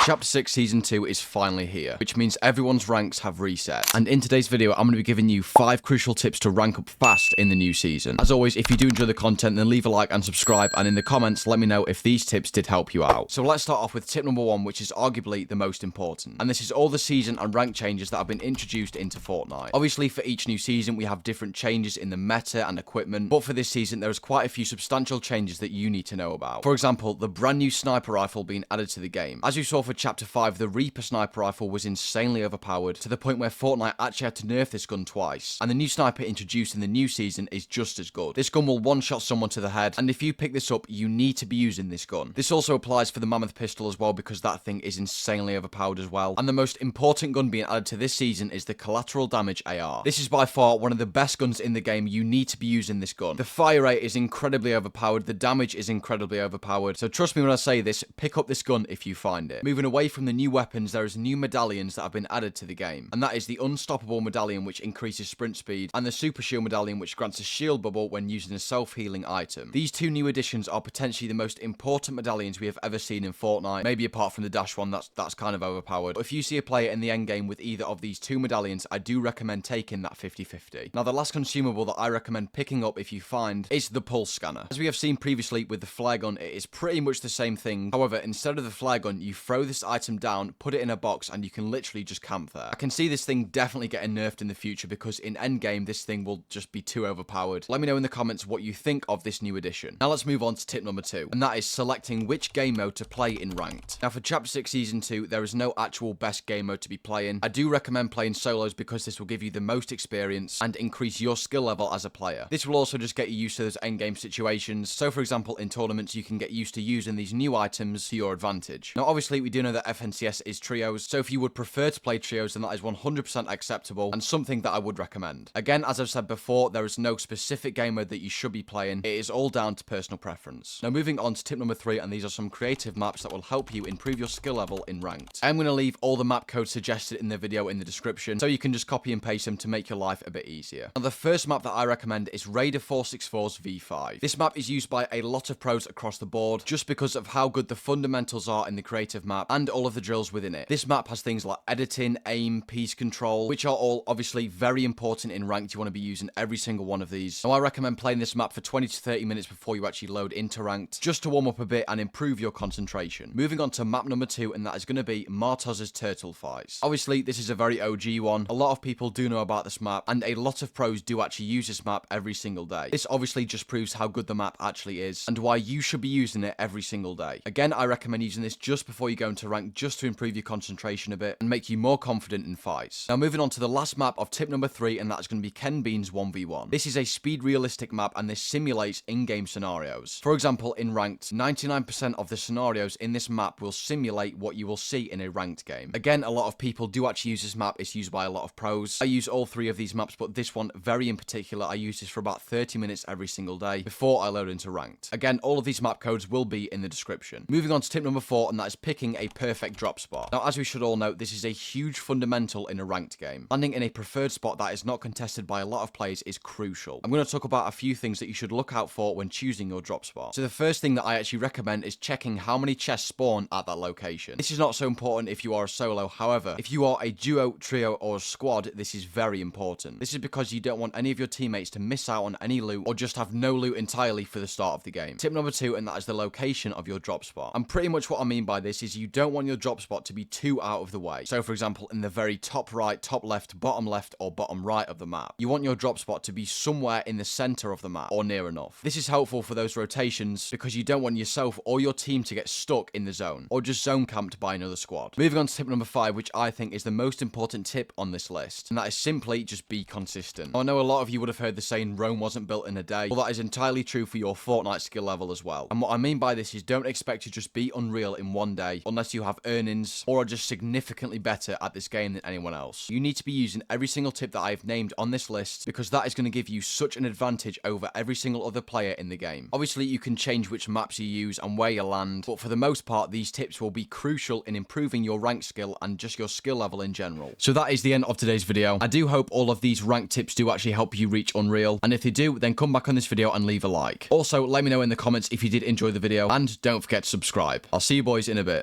Chapter 6 Season 2 is finally here, which means everyone's ranks have reset. And in today's video, I'm going to be giving you 5 crucial tips to rank up fast in the new season. As always, if you do enjoy the content, then leave a like and subscribe, and in the comments, let me know if these tips did help you out. So let's start off with tip number 1, which is arguably the most important. And this is all the season and rank changes that have been introduced into Fortnite. Obviously, for each new season, we have different changes in the meta and equipment, but for this season, there is quite a few substantial changes that you need to know about. For example, the brand new sniper rifle being added to the game. As you saw for Chapter 5, the Reaper sniper rifle was insanely overpowered, to the point where Fortnite actually had to nerf this gun twice. And the new sniper introduced in the new season is just as good. This gun will one-shot someone to the head, and if you pick this up, you need to be using this gun. This also applies for the Mammoth pistol as well, because that thing is insanely overpowered as well. And the most important gun being added to this season is the collateral damage AR. This is by far one of the best guns in the game. You need to be using this gun. The fire rate is incredibly overpowered, the damage is incredibly overpowered, so trust me when I say this, pick up this gun if you find it. Moving away from the new weapons, there is new medallions that have been added to the game, and that is the Unstoppable medallion, which increases sprint speed, and the Super Shield medallion, which grants a shield bubble when using a self-healing item. These two new additions are potentially the most important medallions we have ever seen in Fortnite, maybe apart from the dash one, that's kind of overpowered. But if you see a player in the endgame with either of these two medallions, I do recommend taking that 50-50. Now, the last consumable that I recommend picking up if you find is the pulse scanner. As we have seen previously with the flare gun, it is pretty much the same thing. However, instead of the flare gun, you throw this item down, put it in a box, and you can literally just camp there. I can see this thing definitely getting nerfed in the future, because in endgame, this thing will just be too overpowered. Let me know in the comments what you think of this new addition. Now let's move on to tip number 2, and that is selecting which game mode to play in ranked. Now for Chapter 6 Season 2, there is no actual best game mode to be playing. I do recommend playing solos because this will give you the most experience and increase your skill level as a player. This will also just get you used to those endgame situations. So for example, in tournaments, you can get used to using these new items to your advantage. Now obviously, we do know that FNCS is trios, so if you would prefer to play trios, then that is 100% acceptable and something that I would recommend. Again, as I've said before, there is no specific game mode that you should be playing. It is all down to personal preference. Now moving on to tip number 3, and these are some creative maps that will help you improve your skill level in ranked. I'm going to leave all the map codes suggested in the video in the description, so you can just copy and paste them to make your life a bit easier. Now the first map that I recommend is Raider 464's V5. This map is used by a lot of pros across the board just because of how good the fundamentals are in the creative map and all of the drills within it. This map has things like editing, aim, piece control, which are all obviously very important in ranked. You want to be using every single one of these. Now I recommend playing this map for 20 to 30 minutes before you actually load into ranked, just to warm up a bit and improve your concentration. Moving on to map number 2, and that is going to be Martoz's Turtle Fights. Obviously, this is a very OG one. A lot of people do know about this map, and a lot of pros do actually use this map every single day. This obviously just proves how good the map actually is, and why you should be using it every single day. Again, I recommend using this just before you go into rank, just to improve your concentration a bit and make you more confident in fights. Now moving on to the last map of tip number 3, and that's going to be Ken Bean's 1v1. This is a speed realistic map, and this simulates in-game scenarios. For example, in ranked, 99% of the scenarios in this map will simulate what you will see in a ranked game. Again, a lot of people do actually use this map. It's used by a lot of pros. I use all 3 of these maps, but this one very in particular, I use this for about 30 minutes every single day before I load into ranked. Again, all of these map codes will be in the description. Moving on to tip number 4, and that is picking a perfect drop spot. Now, as we should all know, this is a huge fundamental in a ranked game. Landing in a preferred spot that is not contested by a lot of players is crucial. I'm going to talk about a few things that you should look out for when choosing your drop spot. So the first thing that I actually recommend is checking how many chests spawn at that location. This is not so important if you are a solo. However, if you are a duo, trio, or a squad, this is very important. This is because you don't want any of your teammates to miss out on any loot or just have no loot entirely for the start of the game. Tip number 2, and that is the location of your drop spot. And pretty much what I mean by this is you don't want your drop spot to be too out of the way. So for example, in the very top right, top left, or bottom right of the map. You want your drop spot to be somewhere in the center of the map or near enough. This is helpful for those rotations because you don't want yourself or your team to get stuck in the zone or just zone camped by another squad. Moving on to tip number 5, which I think is the most important tip on this list, and that is simply just be consistent. Now, I know a lot of you would have heard the saying Rome wasn't built in a day. Well, that is entirely true for your Fortnite skill level as well. And what I mean by this is don't expect to just be unreal in one day unless you have earnings or are just significantly better at this game than anyone else. You need to be using every single tip that I've named on this list because that is going to give you such an advantage over every single other player in the game. Obviously, you can change which maps you use and where you land, but for the most part, these tips will be crucial in improving your rank skill and just your skill level in general. So that is the end of today's video. I do hope all of these rank tips do actually help you reach Unreal, and if they do, then come back on this video and leave a like. Also, let me know in the comments if you did enjoy the video, and don't forget to subscribe. I'll see you boys in a bit.